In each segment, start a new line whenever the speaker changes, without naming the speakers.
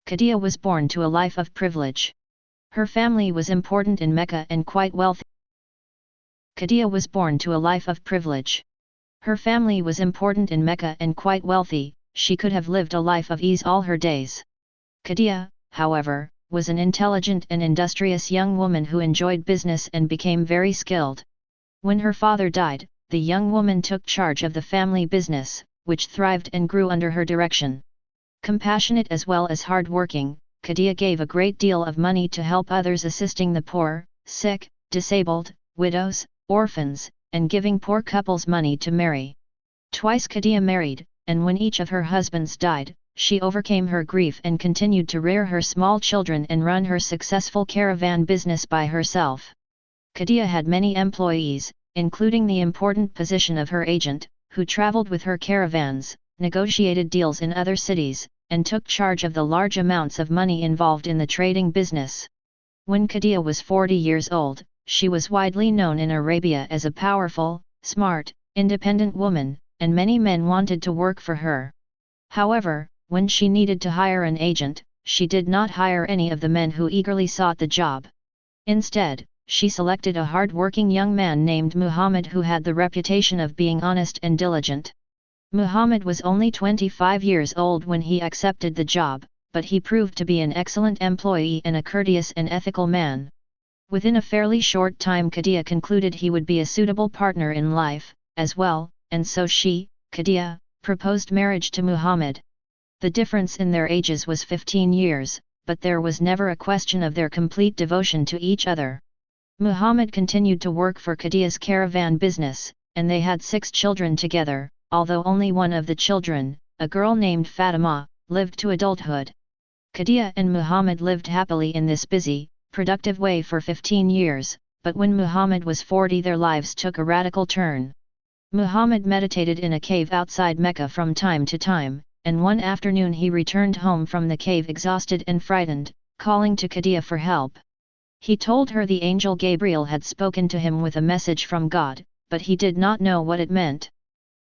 Khadijah was born to a life of privilege. Her family was important in Mecca and quite wealthy. Khadijah was born to a life of privilege. Her family was important in Mecca and quite wealthy. She could have lived a life of ease all her days. Khadijah, however, was an intelligent and industrious young woman who enjoyed business and became very skilled. When her father died, the young woman took charge of the family business, which thrived and grew under her direction. Compassionate as well as hard-working, Khadijah gave a great deal of money to help others, assisting the poor, sick, disabled, widows, orphans, and giving poor couples money to marry. Twice Khadijah married, and when each of her husbands died, she overcame her grief and continued to rear her small children and run her successful caravan business by herself. Khadijah had many employees, including the important position of her agent, who traveled with her caravans, negotiated deals in other cities, and took charge of the large amounts of money involved in the trading business. When Khadijah was 40 years old, she was widely known in Arabia as a powerful, smart, independent woman, and many men wanted to work for her. However, when she needed to hire an agent, she did not hire any of the men who eagerly sought the job. Instead, she selected a hard-working young man named Muhammad who had the reputation of being honest and diligent. Muhammad was only 25 years old when he accepted the job, but he proved to be an excellent employee and a courteous and ethical man. Within a fairly short time, Khadijah concluded he would be a suitable partner in life, as well, and so she, Khadijah, proposed marriage to Muhammad. The difference in their ages was 15 years, but there was never a question of their complete devotion to each other. Muhammad continued to work for Khadijah's caravan business, and they had 6 children together, although only one of the children, a girl named Fatima, lived to adulthood. Khadijah and Muhammad lived happily in this busy, productive way for 15 years, but when Muhammad was 40 their lives took a radical turn. Muhammad meditated in a cave outside Mecca from time to time, and one afternoon he returned home from the cave exhausted and frightened, calling to Khadijah for help. He told her the angel Gabriel had spoken to him with a message from God, but he did not know what it meant.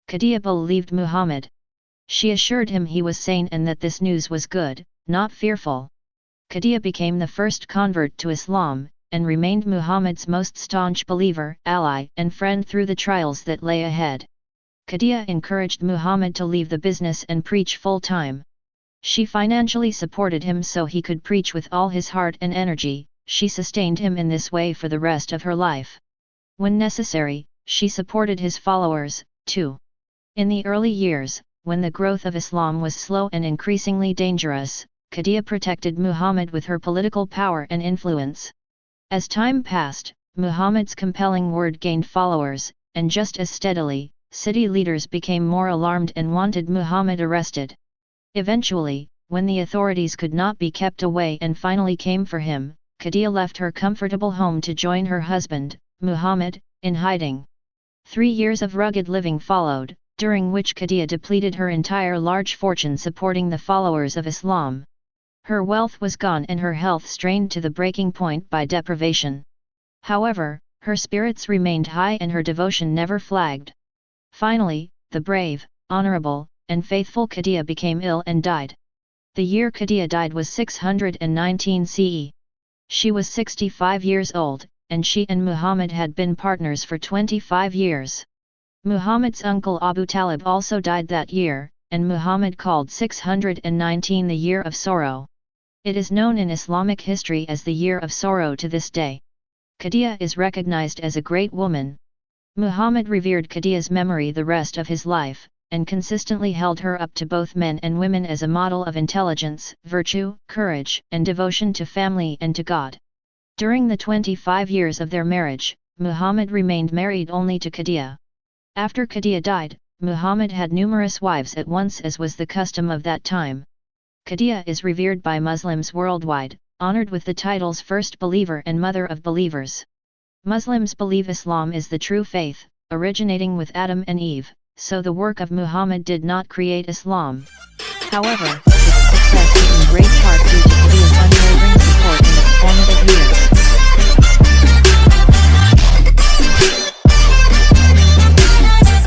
Khadijah believed Muhammad. She assured him he was sane and that this news was good, not fearful. Khadijah became the first convert to Islam, and remained Muhammad's most staunch believer, ally, and friend through the trials that lay ahead. Khadijah encouraged Muhammad to leave the business and preach full-time. She financially supported him so he could preach with all his heart and energy. She sustained him in this way for the rest of her life. When necessary, she supported his followers, too. In the early years, when the growth of Islam was slow and increasingly dangerous, Khadijah protected Muhammad with her political power and influence. As time passed, Muhammad's compelling word gained followers, and just as steadily, city leaders became more alarmed and wanted Muhammad arrested. Eventually, when the authorities could not be kept away and finally came for him, Khadijah left her comfortable home to join her husband, Muhammad, in hiding. 3 years of rugged living followed, during which Khadijah depleted her entire large fortune supporting the followers of Islam. Her wealth was gone and her health strained to the breaking point by deprivation. However, her spirits remained high and her devotion never flagged. Finally, the brave, honorable, and faithful Khadijah became ill and died. The year Khadijah died was 619 CE. She was 65 years old, and she and Muhammad had been partners for 25 years. Muhammad's uncle Abu Talib also died that year, and Muhammad called 619 the Year of Sorrow. It is known in Islamic history as the Year of Sorrow to this day. Khadijah is recognized as a great woman. Muhammad revered Khadijah's memory the rest of his life, and consistently held her up to both men and women as a model of intelligence, virtue, courage, and devotion to family and to God. During the 25 years of their marriage, Muhammad remained married only to Khadijah. After Khadijah died, Muhammad had numerous wives at once as was the custom of that time. Khadijah is revered by Muslims worldwide, honored with the titles First Believer and Mother of Believers. Muslims believe Islam is the true faith, originating with Adam and Eve, so the work of Muhammad did not create Islam. However, its success was in great part due to Khadijah's unwavering support in its formative years.